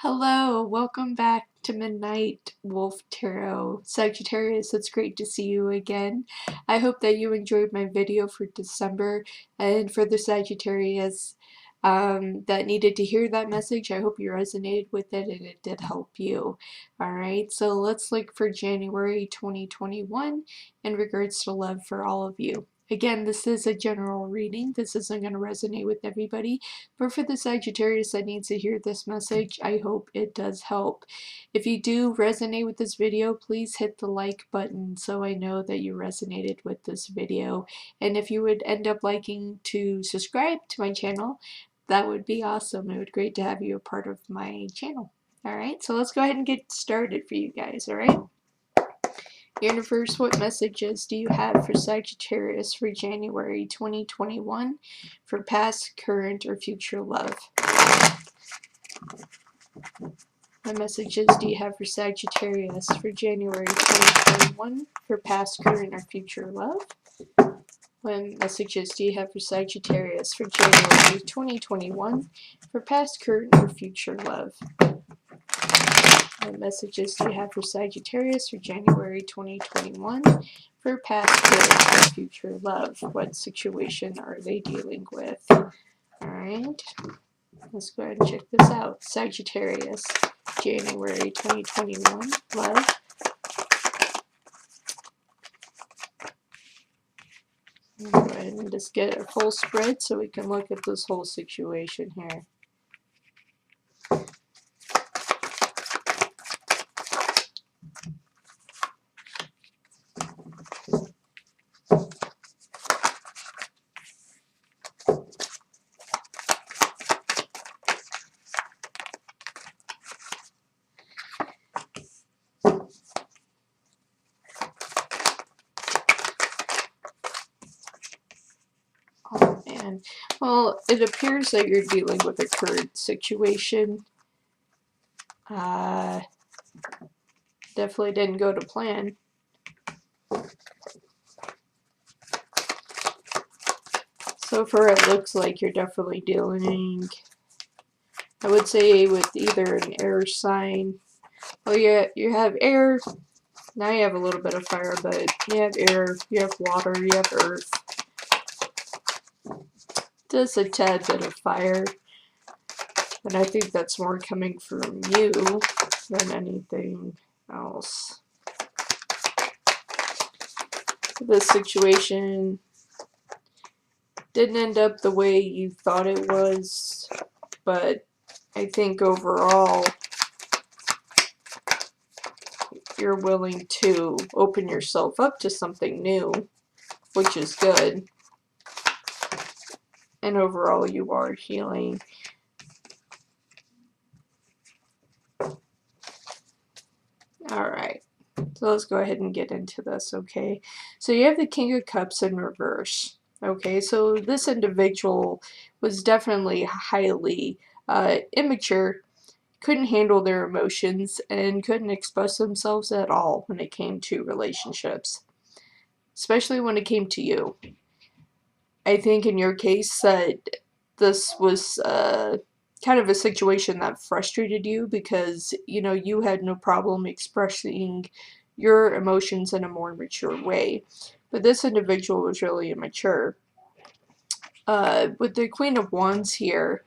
Hello, welcome back to Midnight Wolf Tarot. Sagittarius, it's great to see you again. I hope that you enjoyed my video for December, and for the Sagittarius that needed to hear that message, I hope you resonated with it and it did help you. Alright, so let's look for January 2021 in regards to love for all of you. Again, this is a general reading. This isn't going to resonate with everybody, but for the Sagittarius that needs to hear this message, I hope it does help. If you do resonate with this video, please hit the like button so I know that you resonated with this video. And if you would end up liking to subscribe to my channel, that would be awesome. It would be great to have you a part of my channel. Alright, so let's go ahead and get started for you guys, alright? Universe, what messages do you have for Sagittarius for January 2021 for past, current, or future love? What messages do you have for Sagittarius for January 2021 for past, current, or future love? What messages do you have for Sagittarius for January 2021 for past, current, or future love? What messages do you have for Sagittarius for January 2021 for past, current, or future love? What situation are they dealing with? Alright, let's go ahead and check this out. Sagittarius, January 2021, love. Go ahead and just get a full spread so we can look at this whole situation here. Oh man, well, it appears that you're dealing with a current situation. Definitely didn't go to plan. So far it looks like you're definitely dealing, I would say, with either an air sign. Well, yeah, you have air, now you have a little bit of fire, but you have air, you have water, you have earth. Just a tad bit of fire. And I think that's more coming from you than anything else. This situation didn't end up the way you thought it was, but I think overall you're willing to open yourself up to something new, which is good. And overall you are healing. Alright, so let's go ahead and get into this, okay? So you have the King of Cups in reverse. Okay, so this individual was definitely highly immature, couldn't handle their emotions, and couldn't express themselves at all when it came to relationships, especially when it came to you. I think in your case that this was kind of a situation that frustrated you because, you know, you had no problem expressing your emotions in a more mature way. But this individual was really immature. With the Queen of Wands here,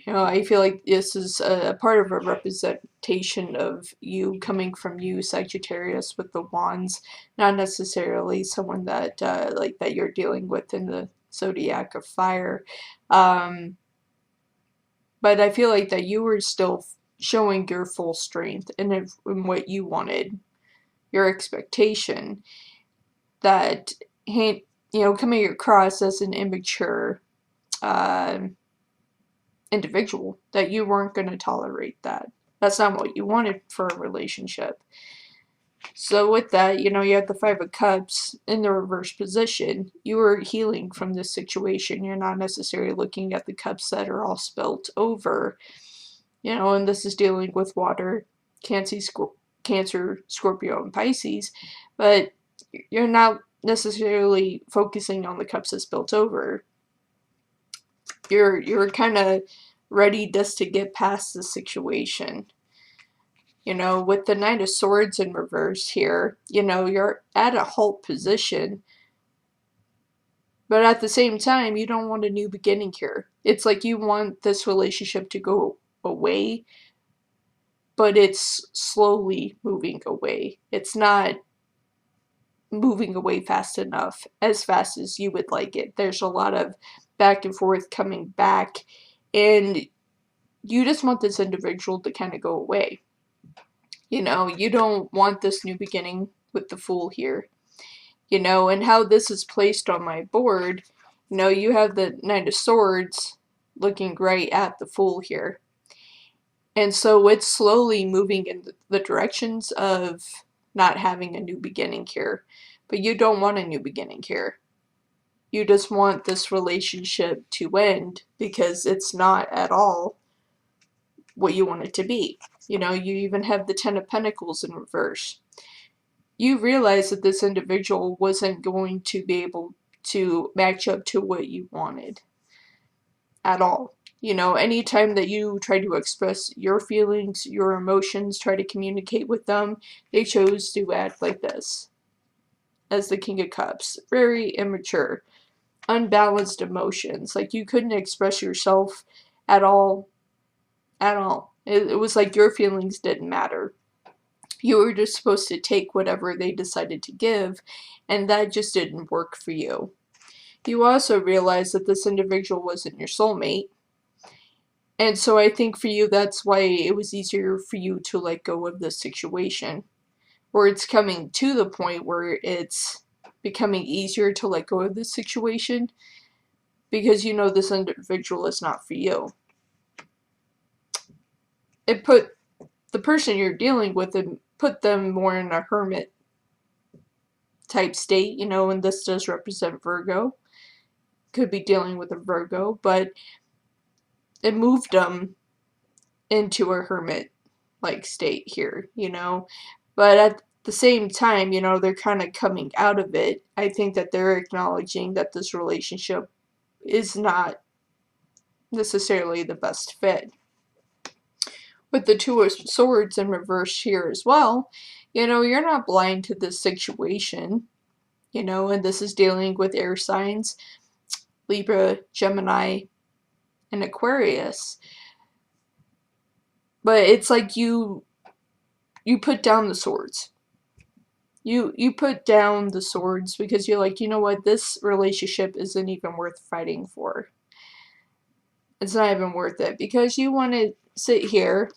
you know, I feel like this is a part of a representation of you coming from you, Sagittarius, with the Wands, not necessarily someone that like that you're dealing with in the zodiac of fire. But I feel like that you were still showing your full strength in what you wanted, your expectation, that, you know, coming across as an immature individual, that you weren't going to tolerate that. That's not what you wanted for a relationship. So with that, you know, you have the Five of Cups in the reverse position. You are healing from this situation. You're not necessarily looking at the cups that are all spilt over. You know, and this is dealing with water, Cancer, Scorpio, and Pisces. But you're not necessarily focusing on the cups that spilt over. You're kind of ready just to get past the situation. You know, with the Knight of Swords in reverse here, you know, you're at a halt position, but at the same time, you don't want a new beginning here. It's like you want this relationship to go away, but it's slowly moving away. It's not moving away fast enough, as fast as you would like it. There's a lot of back and forth coming back, and you just want this individual to kind of go away. You know, you don't want this new beginning with the Fool here. You know, and how this is placed on my board, you know, you have the Knight of Swords looking right at the Fool here. And so it's slowly moving in the directions of not having a new beginning here. But you don't want a new beginning here. You just want this relationship to end because it's not at all what you want it to be. You know, you even have the Ten of Pentacles in reverse. You realize that this individual wasn't going to be able to match up to what you wanted at all. You know, anytime that you try to express your feelings, your emotions, try to communicate with them, they chose to act like this. As the King of Cups. Very immature. Unbalanced emotions. Like, you couldn't express yourself at all. At all. It was like your feelings didn't matter. You were just supposed to take whatever they decided to give, and that just didn't work for you. You also realized that this individual wasn't your soulmate, and so I think for you that's why it was easier for you to let go of this situation, where it's coming to the point where it's becoming easier to let go of this situation because you know this individual is not for you. It put the person you're dealing with and put them more in a hermit type state, you know, and this does represent Virgo. Could be dealing with a Virgo, but it moved them into a hermit like state here, you know. But at the same time, you know, they're kind of coming out of it. I think that they're acknowledging that this relationship is not necessarily the best fit. With the Two of Swords in reverse here as well, you know, you're not blind to this situation, you know, and this is dealing with air signs, Libra, Gemini, and Aquarius. But it's like you put down the swords. You put down the swords because you're like, you know what, this relationship isn't even worth fighting for. It's not even worth it because you want to sit here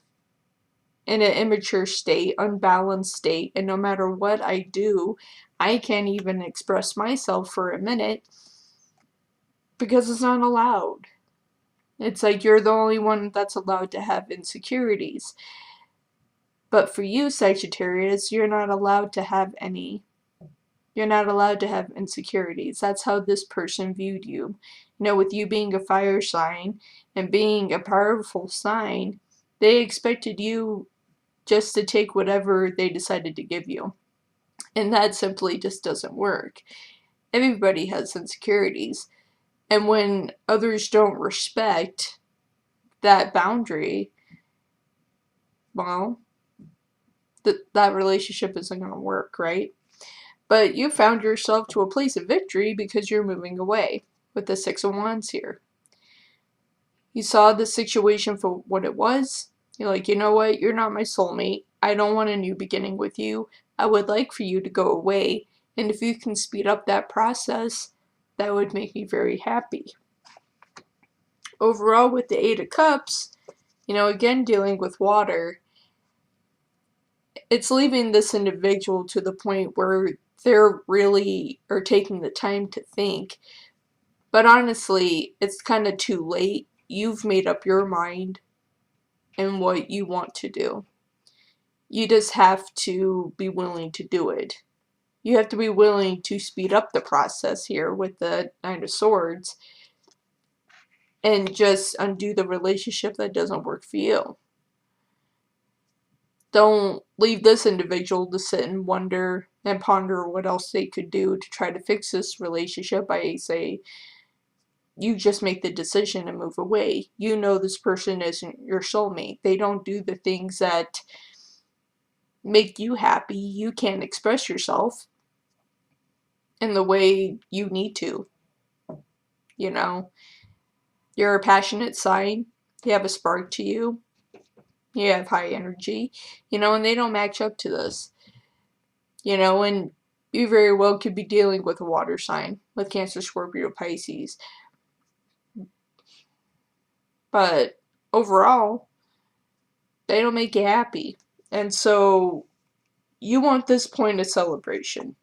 in an immature state, unbalanced state, and no matter what I do, I can't even express myself for a minute because it's not allowed. It's like you're the only one that's allowed to have insecurities. But for you, Sagittarius, you're not allowed to have any. You're not allowed to have insecurities. That's how this person viewed you. You know, with you being a fire sign and being a powerful sign, they expected you just to take whatever they decided to give you. And that simply just doesn't work. Everybody has insecurities. And when others don't respect that boundary, well, that relationship isn't going to work, right? But you found yourself to a place of victory because you're moving away with the Six of Wands here. You saw the situation for what it was. You're like, you know what? You're not my soulmate. I don't want a new beginning with you. I would like for you to go away. And if you can speed up that process, that would make me very happy. Overall, with the Eight of Cups, you know, again, dealing with water, it's leaving this individual to the point where they're really are taking the time to think. But honestly, it's kind of too late. You've made up your mind and what you want to do. You just have to be willing to do it. You have to be willing to speed up the process here with the Nine of Swords and just undo the relationship that doesn't work for you. Don't leave this individual to sit and wonder and ponder what else they could do to try to fix this relationship. I say you just make the decision and move away. You know this person isn't your soulmate. They don't do the things that make you happy. You can't express yourself in the way you need to. You know, you're a passionate sign. You have a spark to you. You have high energy, you know, and they don't match up to this. You know, and you very well could be dealing with a water sign, with Cancer, Scorpio, Pisces. But overall, they don't make you happy. And so you want this point of celebration.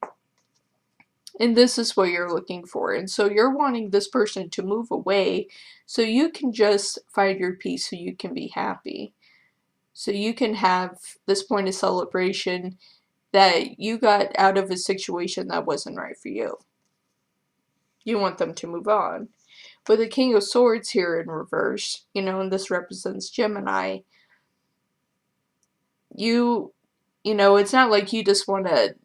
And this is what you're looking for. And so you're wanting this person to move away so you can just find your peace, so you can be happy. So you can have this point of celebration that you got out of a situation that wasn't right for you. You want them to move on. With the King of Swords here in reverse, you know, and this represents Gemini, you know, it's not like you just want to,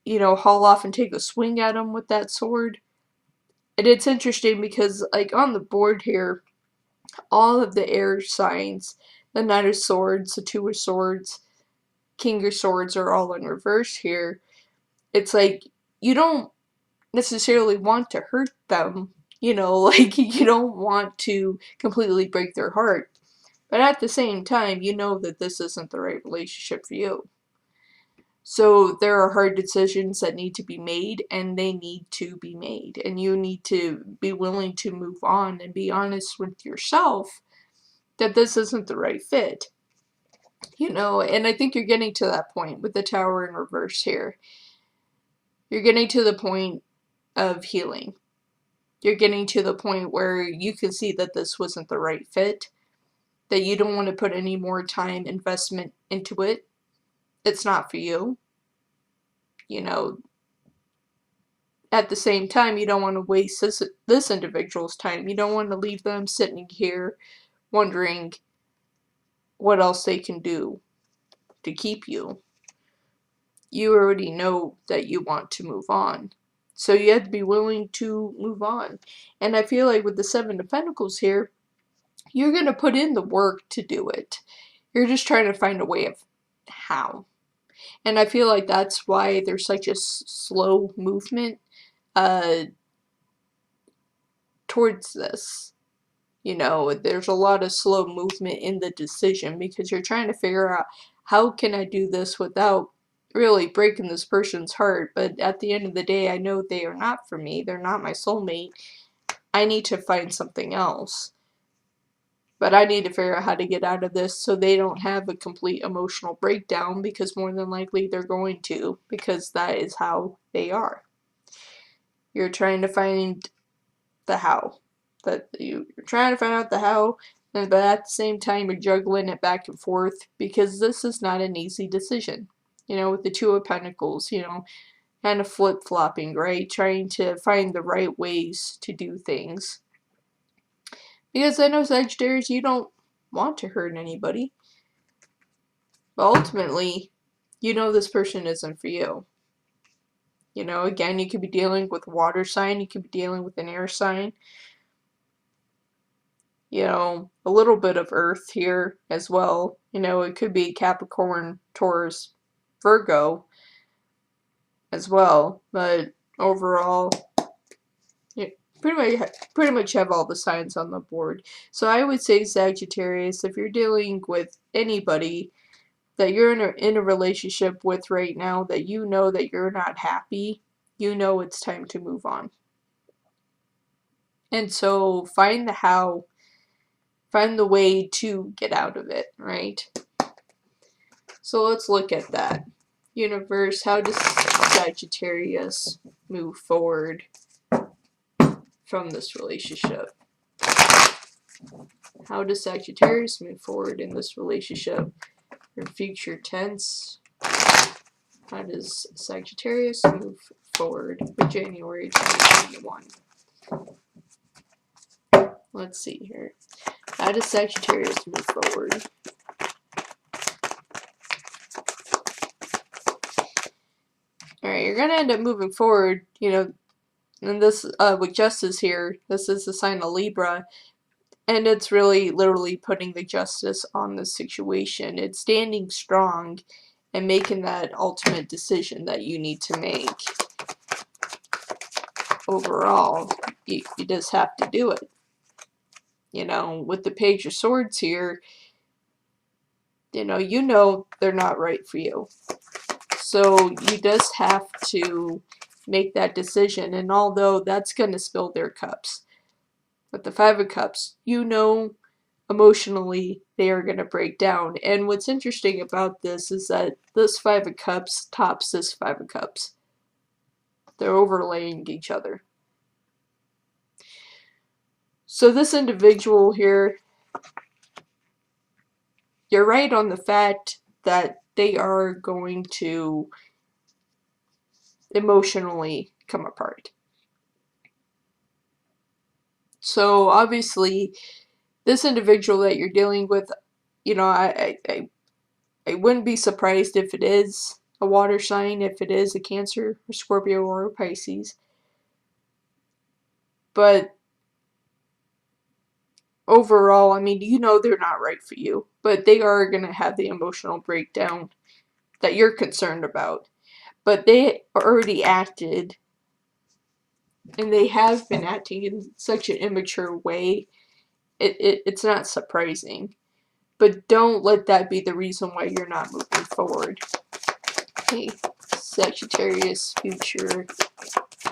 you know, haul off and take a swing at them with that sword. And it's interesting because, like, on the board here, all of the air signs, the Knight of Swords, the Two of Swords, King of Swords are all in reverse here. It's like, you don't necessarily want to hurt them, you know, like, you don't want to completely break their heart. But at the same time, you know that this isn't the right relationship for you. So there are hard decisions that need to be made, and they need to be made. And you need to be willing to move on and be honest with yourself that this isn't the right fit. You know, and I think you're getting to that point with the Tower in reverse here. You're getting to the point of healing. You're getting to the point where you can see that this wasn't the right fit, that you don't want to put any more time investment into it. It's not for you. You know, at the same time, you don't want to waste this individual's time. You don't want to leave them sitting here wondering what else they can do to keep you. You already know that you want to move on. So you have to be willing to move on. And I feel like with the Seven of Pentacles here, you're going to put in the work to do it. You're just trying to find a way of how. And I feel like that's why there's such a slow movement towards this. You know, there's a lot of slow movement in the decision because you're trying to figure out, how can I do this without really breaking this person's heart? But at the end of the day, I know they are not for me. They're not my soulmate. I need to find something else. But I need to figure out how to get out of this so they don't have a complete emotional breakdown, because more than likely they're going to, because that is how they are. You're trying to find the how. You're trying to find out the how, but at the same time you're juggling it back and forth, because this is not an easy decision. You know, with the Two of Pentacles, you know, kind of flip-flopping, right? Trying to find the right ways to do things. Because I know, Sagittarius, you don't want to hurt anybody. But ultimately, you know this person isn't for you. You know, again, you could be dealing with a water sign. You could be dealing with an air sign. You know, a little bit of earth here as well. You know, it could be Capricorn, Taurus, Virgo as well. But overall, you pretty much have all the signs on the board. So I would say, Sagittarius, if you're dealing with anybody that you're in a relationship with right now, that you know that you're not happy, you know it's time to move on. And so find the how, find the way to get out of it, right? So let's look at that. Universe, how does Sagittarius move forward from this relationship? How does Sagittarius move forward in this relationship? Your future tense. How does Sagittarius move forward for January 2021? Let's see here. How does Sagittarius move forward? Alright, you're going to end up moving forward, you know, And this, with justice here, this is the sign of Libra, and it's really literally putting the justice on the situation. It's standing strong and making that ultimate decision that you need to make. Overall, you just have to do it. You know, with the Page of Swords here, you know they're not right for you. So you just have to make that decision. And although that's going to spill their cups, with the Five of Cups, you know emotionally they are going to break down. And what's interesting about this is that this Five of Cups tops this Five of Cups. They're overlaying each other. So this individual here, you're right on the fact that they are going to emotionally come apart. So obviously, this individual that you're dealing with, you know, I wouldn't be surprised if it is a water sign, if it is a Cancer, or Scorpio, or a Pisces. But overall, I mean, you know they're not right for you, but they are going to have the emotional breakdown that you're concerned about. But they already acted, and they have been acting in such an immature way. It's not surprising. But don't let that be the reason why you're not moving forward. Okay, Sagittarius future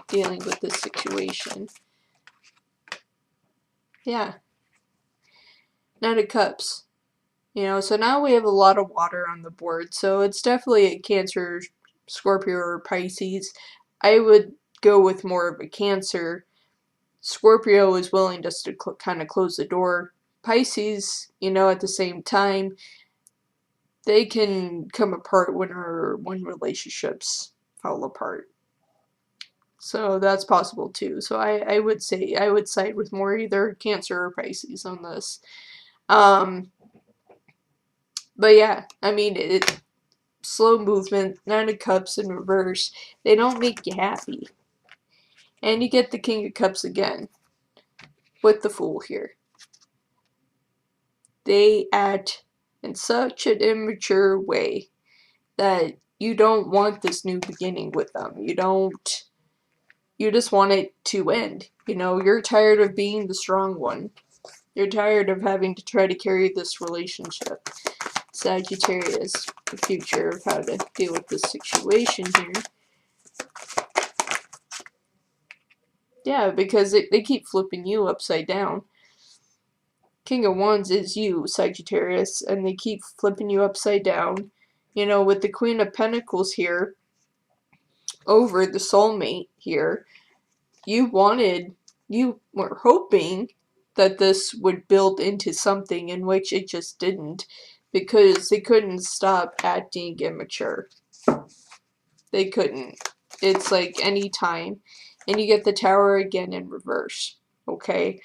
dealing with this situation. Yeah. Knight of Cups. You know, so now we have a lot of water on the board. So it's definitely a Cancer, Scorpio, or Pisces. I would go with more of a Cancer. Scorpio is willing just to kind of close the door. Pisces, you know, at the same time, they can come apart when relationships fall apart. So that's possible too. So I would say I would side with more either Cancer or Pisces on this. But yeah, I mean, slow movement, Nine of Cups in reverse, they don't make you happy. And you get the King of Cups again with the Fool here. They act in such an immature way that you don't want this new beginning with them. You just want it to end. You know, you're tired of being the strong one. You're tired of having to try to carry this relationship. Sagittarius, the future of how to deal with this situation here. Yeah, because they keep flipping you upside down. King of Wands is you, Sagittarius, and they keep flipping you upside down. You know, with the Queen of Pentacles here, over the soulmate here, you were hoping that this would build into something, in which it just didn't, because they couldn't stop acting immature. They couldn't. It's like any time. And you get the Tower again in reverse. Okay?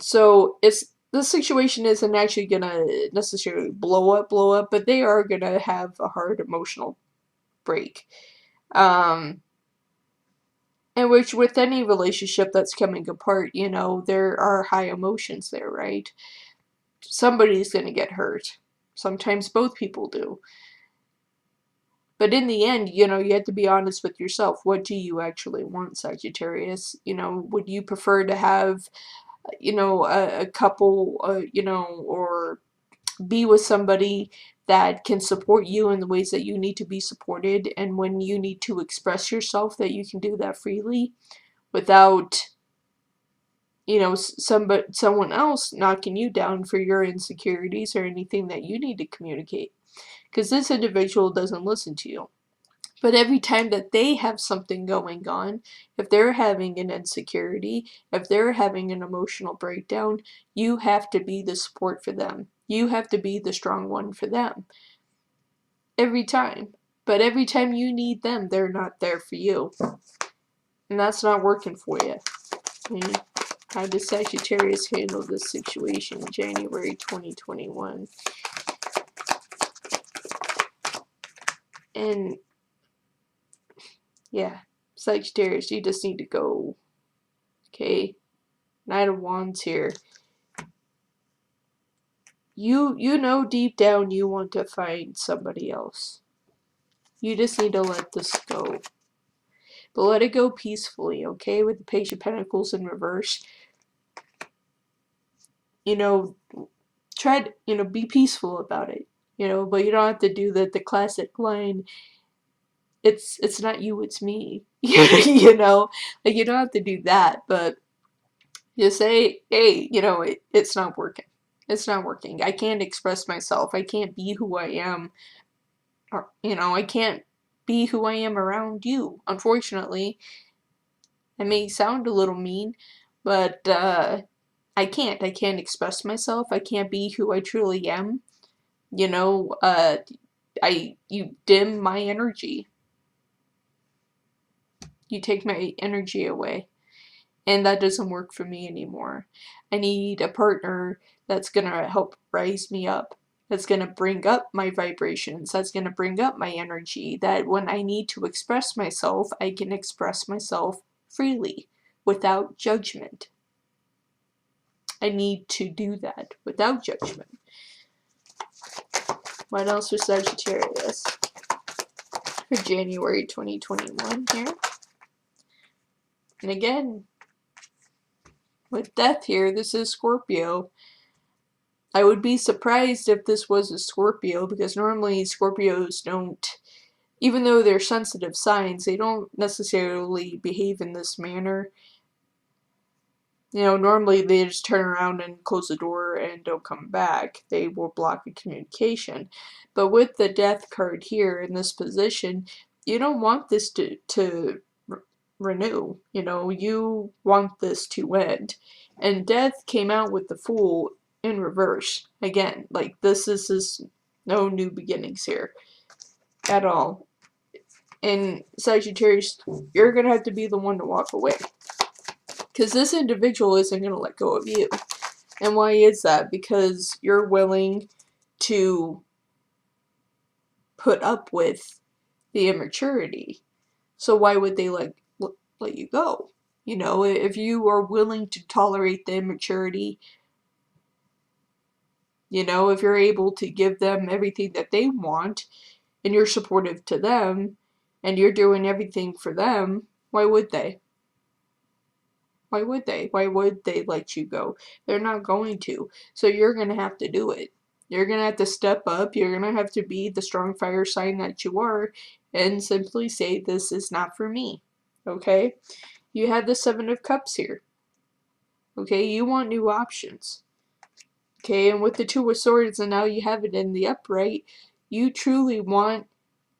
So this situation isn't actually gonna necessarily blow up, but they are gonna have a hard emotional break. In which, with any relationship that's coming apart, you know, there are high emotions there, right? Somebody's gonna get hurt. Sometimes both people do. But in the end, you know, you have to be honest with yourself. What do you actually want, Sagittarius? You know, would you prefer to have, you know, a couple, you know, or be with somebody that can support you in the ways that you need to be supported, and when you need to express yourself, that you can do that freely without, you know, someone else knocking you down for your insecurities or anything that you need to communicate? Because this individual doesn't listen to you. But every time that they have something going on, if they're having an insecurity, if they're having an emotional breakdown, you have to be the support for them. You have to be the strong one for them. Every time. But every time you need them, they're not there for you. And that's not working for you. I mean, how does Sagittarius handle this situation in January 2021? And yeah, Sagittarius, you just need to go Okay, Knight of Wands here. You know deep down you want to find somebody else. You just need to let this go. But let it go peacefully, okay? With the Page of Pentacles in reverse. You know, try to, be peaceful about it. But you don't have to do the classic line, it's not you, it's me. Like you don't have to do that, but you say, hey, it's not working. It's not working. I can't express myself. I can't be who I am. Or, I can't be who I am around you. Unfortunately, I may sound a little mean, but I can't. I can't express myself. I can't be who I truly am. You dim my energy. You take my energy away. And that doesn't work for me anymore. I need a partner that's gonna help raise me up. That's gonna bring up my vibrations. That's gonna bring up my energy. That when I need to express myself, I can express myself freely, without judgment. I need to do that without judgment. What else for Sagittarius? For January 2021 here. And again, with death here, this is Scorpio. I would be surprised if this was a Scorpio, because normally Scorpios don't, even though they're sensitive signs, they don't necessarily behave in this manner. Normally they just turn around and close the door and don't come back. They will block the communication. But with the death card here in this position, you don't want this to renew. You want this to end. And death came out with the Fool in reverse. Again, like this is no new beginnings here at all. And Sagittarius, you're going to have to be the one to walk away. Because this individual isn't going to let go of you. And why is that? Because you're willing to put up with the immaturity. So why would they let you go? If you are willing to tolerate the immaturity, if you're able to give them everything that they want, and you're supportive to them, and you're doing everything for them, why would they? Why would they? Why would they let you go? They're not going to. So you're going to have to do it. You're going to have to step up. You're going to have to be the strong fire sign that you are and simply say, this is not for me. Okay? You have the Seven of Cups here. Okay? You want new options. Okay? And with the Two of Swords, and now you have it in the upright, you truly want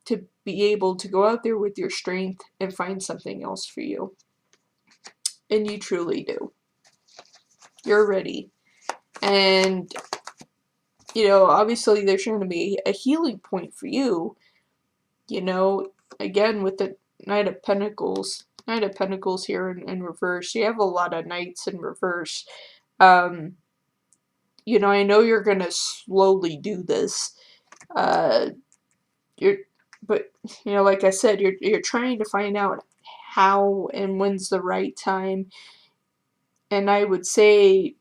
to be able to go out there with your strength and find something else for you. And you truly do. You're ready. And, obviously there's going to be a healing point for you. Again, with the Knight of Pentacles here in reverse. You have a lot of Knights in reverse. I know you're going to slowly do this. But, like I said, you're trying to find out how and when's the right time. And I would say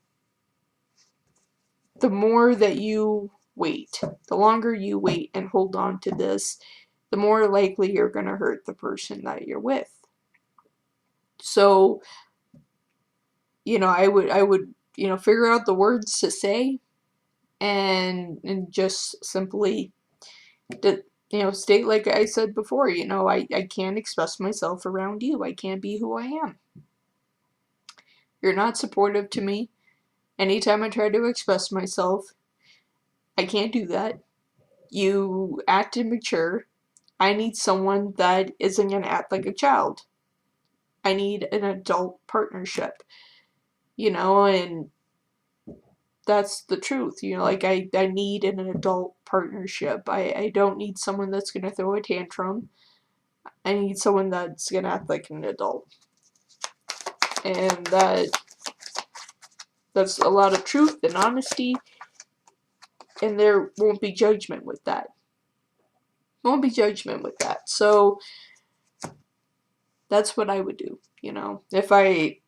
the more that you wait, the longer you wait and hold on to this, the more likely you're going to hurt the person that you're with. So, I would, figure out the words to say and just simply, state like I said before, I can't express myself around you. I can't be who I am. You're not supportive to me. Anytime I try to express myself, I can't do that. You act immature. I need someone that isn't going to act like a child. I need an adult partnership. And that's the truth. Like I need an adult partnership. I don't need someone that's going to throw a tantrum. I need someone that's going to act like an adult. And that's a lot of truth and honesty. And there won't be judgment with that. Won't be judgment with that. So that's what I would do. If I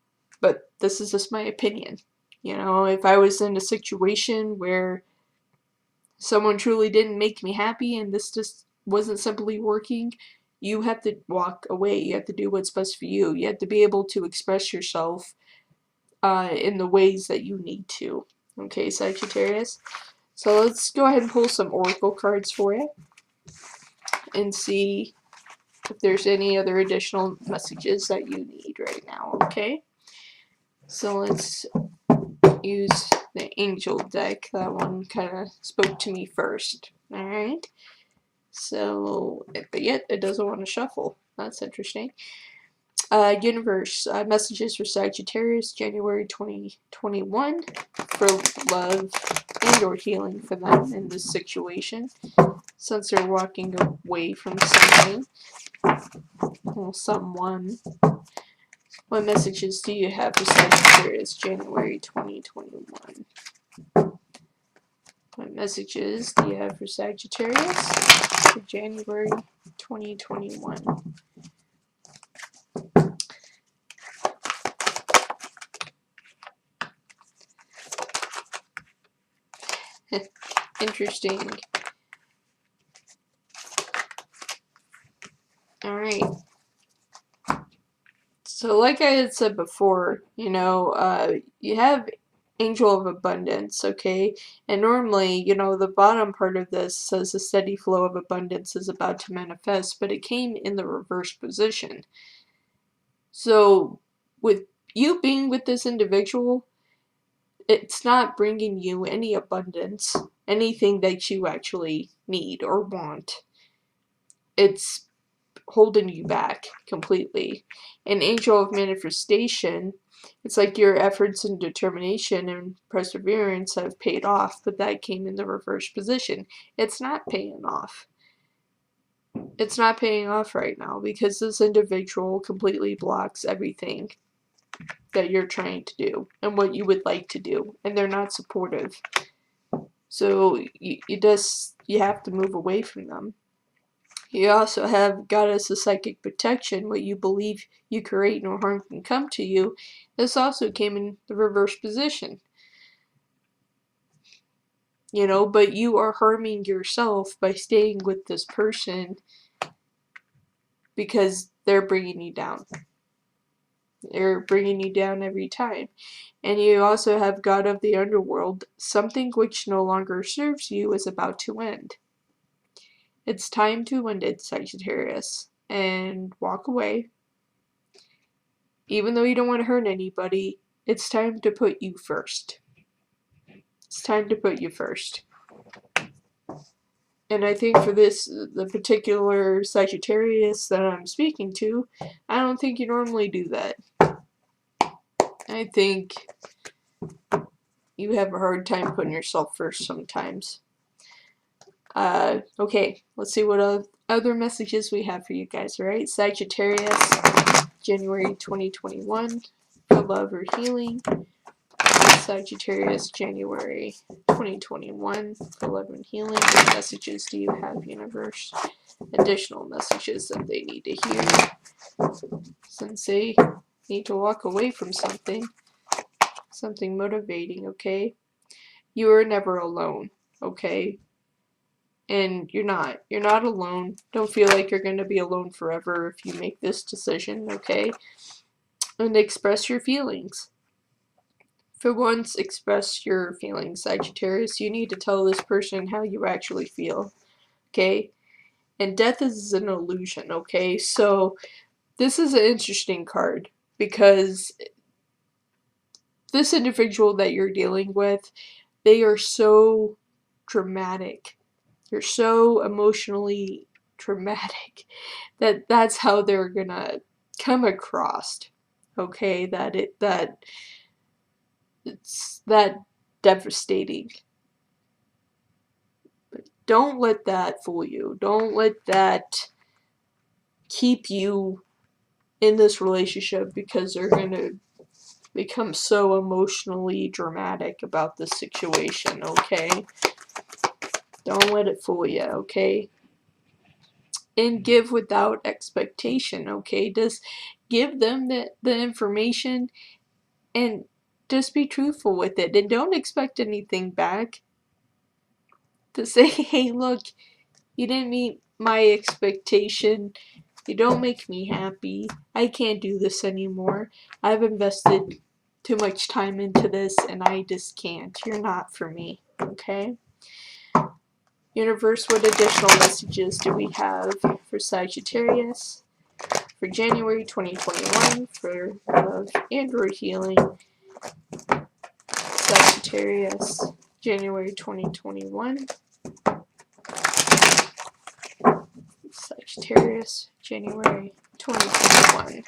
but this is just my opinion. You know, if I was in a situation where someone truly didn't make me happy and this just wasn't simply working, you have to walk away. You have to do what's best for you. You have to be able to express yourself in the ways that you need to. Okay, Sagittarius? So let's go ahead and pull some oracle cards for you and see if there's any other additional messages that you need right now, okay? So let's use the angel deck. That one kind of spoke to me first. Alright. So, but yet it doesn't want to shuffle. That's interesting. Universe, messages for Sagittarius, January 2021, for love and or healing for them in this situation. Since they're walking away from something, or someone. What messages do you have for Sagittarius, January 2021? What messages do you have for Sagittarius for January 2021? Interesting. Alright. So like I had said before, you know, you have Angel of Abundance, okay? And normally, you know, the bottom part of this says a steady flow of abundance is about to manifest, but it came in the reverse position. So with you being with this individual, it's not bringing you any abundance, anything that you actually need or want. It's holding you back completely. An angel of manifestation, it's like your efforts and determination and perseverance have paid off, but that came in the reverse position. It's not paying off. It's not paying off right now because this individual completely blocks everything that you're trying to do and what you would like to do, and they're not supportive. So you have to move away from them. You also have Goddess of Psychic Protection, what you believe you create, no harm can come to you. This also came in the reverse position. You know, but you are harming yourself by staying with this person because they're bringing you down. They're bringing you down every time. And you also have God of the Underworld. Something which no longer serves you is about to end. It's time to end it, Sagittarius, and walk away. Even though you don't want to hurt anybody, it's time to put you first. It's time to put you first. And I think for this, the particular Sagittarius that I'm speaking to, I don't think you normally do that. I think you have a hard time putting yourself first sometimes. Okay, let's see what other messages we have for you guys, alright? Sagittarius, January 2021, for love or healing. Sagittarius, January 2021, for love and healing. What messages do you have, universe? Additional messages that they need to hear, since they need to walk away from something motivating, okay? You are never alone, okay? And you're not alone. Don't feel like you're going to be alone forever if you make this decision, okay? And express your feelings. For once, express your feelings, Sagittarius. You need to tell this person how you actually feel, okay? And death is an illusion, okay? So this is an interesting card because this individual that you're dealing with, they are so dramatic. They're so emotionally dramatic that that's how they're gonna come across, okay? That it's that devastating. But don't let that fool you. Don't let that keep you in this relationship because they're gonna become so emotionally dramatic about the situation, okay? Don't let it fool you, okay? And give without expectation, okay? Just give them the information And just be truthful with it, and don't expect anything back. To say, hey, look, you didn't meet my expectation. You don't make me happy. I can't do this anymore. I've invested too much time into this and I just can't. You're not for me. Okay? Universe, what additional messages do we have for Sagittarius for January 2021 for love and or healing? Sagittarius, January 2021. Sagittarius, January 2021.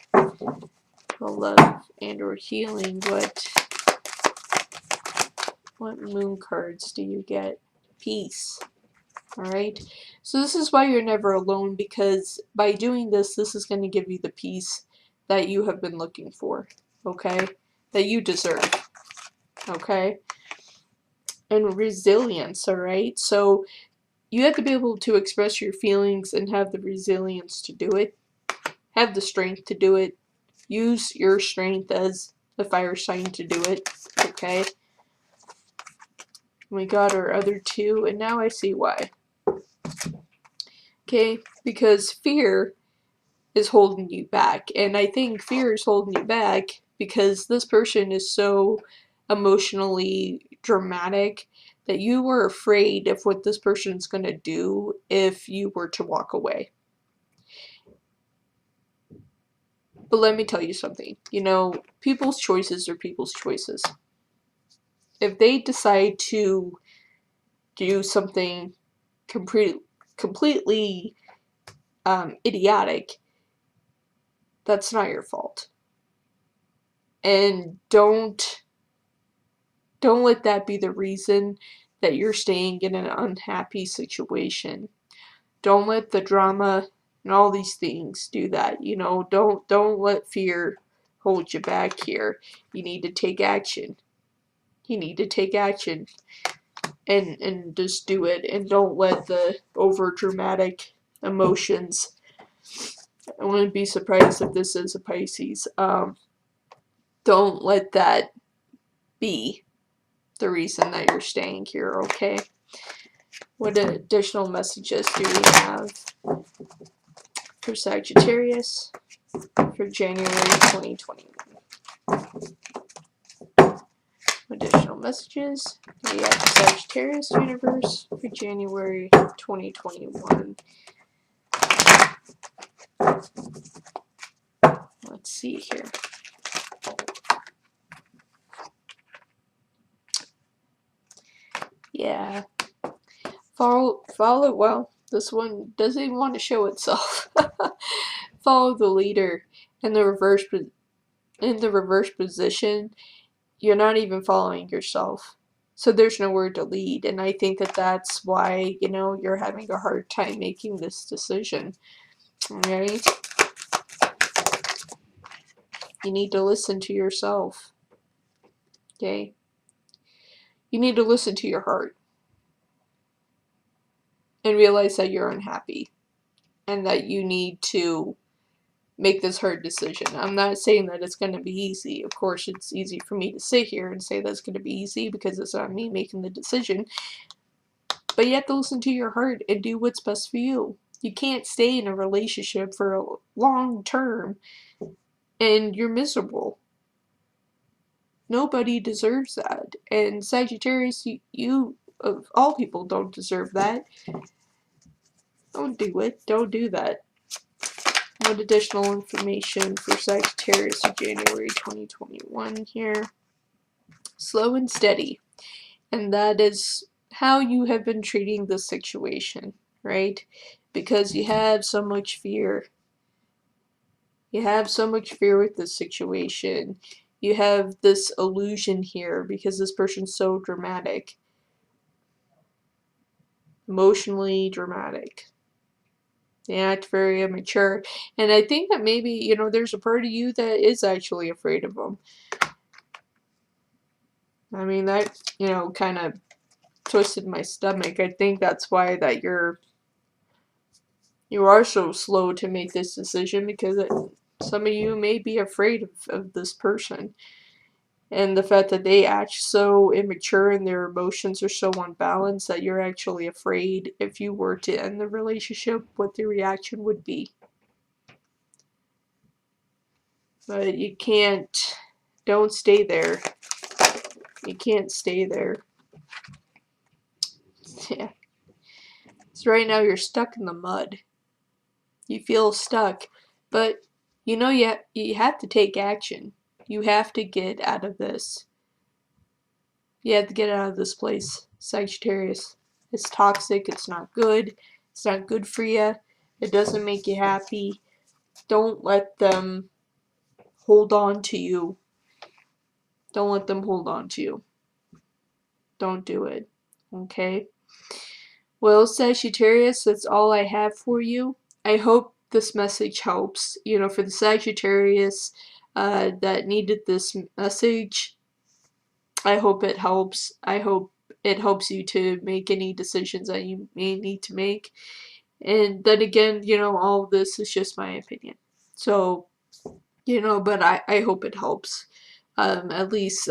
For love and or healing, what moon cards do you get? Peace. Alright? So this is why you're never alone, because by doing this, this is going to give you the peace that you have been looking for. Okay? That you deserve. Okay? And resilience, alright? So you have to be able to express your feelings and have the resilience to do it. Have the strength to do it. Use your strength as the fire sign to do it. Okay? We got our other two, and now I see why. Okay? Because fear is holding you back. And I think fear is holding you back because this person is so emotionally dramatic that you were afraid of what this person's going to do if you were to walk away. But let me tell you something. You know, people's choices are people's choices. If they decide to do something completely idiotic, that's not your fault. And don't let that be the reason that you're staying in an unhappy situation. Don't let the drama and all these things do that. You know, don't let fear hold you back here. You need to take action. You need to take action and just do it, and don't let the over dramatic emotions. I wouldn't be surprised if this is a Pisces. Don't let that be the reason that you're staying here, okay? What additional messages do we have for Sagittarius for January 2021? Additional messages do we have for Sagittarius universe for January 2021? Let's see here. Yeah. Follow, well, this one doesn't even want to show itself. Follow the leader in the reverse position. You're not even following yourself. So there's nowhere to lead. And I think that that's why, you know, you're having a hard time making this decision. Alright? You need to listen to yourself. Okay? You need to listen to your heart. And realize that you're unhappy. And that you need to make this hard decision. I'm not saying that it's going to be easy. Of course, it's easy for me to sit here and say that's going to be easy because it's not me making the decision. But you have to listen to your heart and do what's best for you. You can't stay in a relationship for a long term and you're miserable. Nobody deserves that. And Sagittarius, you of all people don't deserve that. Don't do it. Don't do that. What additional information for Sagittarius in January 2021 here? Slow and steady. And that is how you have been treating this situation, right? Because you have so much fear. You have so much fear with this situation. You have this illusion here because this person's so dramatic. Emotionally dramatic. They act very immature. And I think that maybe, you know, there's a part of you that is actually afraid of them. I mean, that, you know, kind of twisted my stomach. I think that's why that you are so slow to make this decision, because some of you may be afraid of this person. and the fact that they act so immature and their emotions are so unbalanced that you're actually afraid if you were to end the relationship, what the reaction would be. But you can't, don't stay there. You can't stay there. Yeah. So right now you're stuck in the mud. You feel stuck, but you know you have to take action. You have to get out of this. You have to get out of this place, Sagittarius. It's toxic, it's not good. It's not good for you. It doesn't make you happy. Don't let them hold on to you. Don't let them hold on to you. Don't do it. Okay? Well, Sagittarius, that's all I have for you. I hope this message helps. You know, for the Sagittarius that needed this message, I hope it helps. I hope it helps you to make any decisions that you may need to make. And then again, you know, all of this is just my opinion. So, you know, but I hope it helps. At least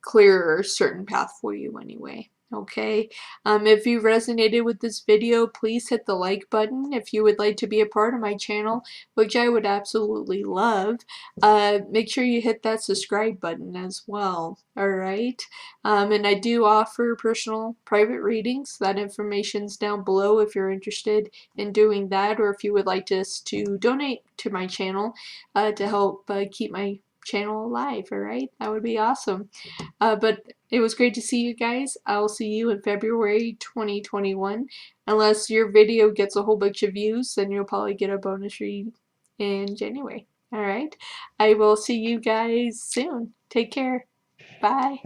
clear a certain path for you anyway. Okay, if you resonated with this video, please hit the like button. If you would like to be a part of my channel, which I would absolutely love, make sure you hit that subscribe button as well. Alright, and I do offer personal private readings. That information's down below if you're interested in doing that, or if you would like just to donate to my channel to help keep my channel alive. Alright, that would be awesome. But it was great to see you guys. I'll see you in February 2021. Unless your video gets a whole bunch of views, then you'll probably get a bonus read in January. Alright, I will see you guys soon. Take care. Bye.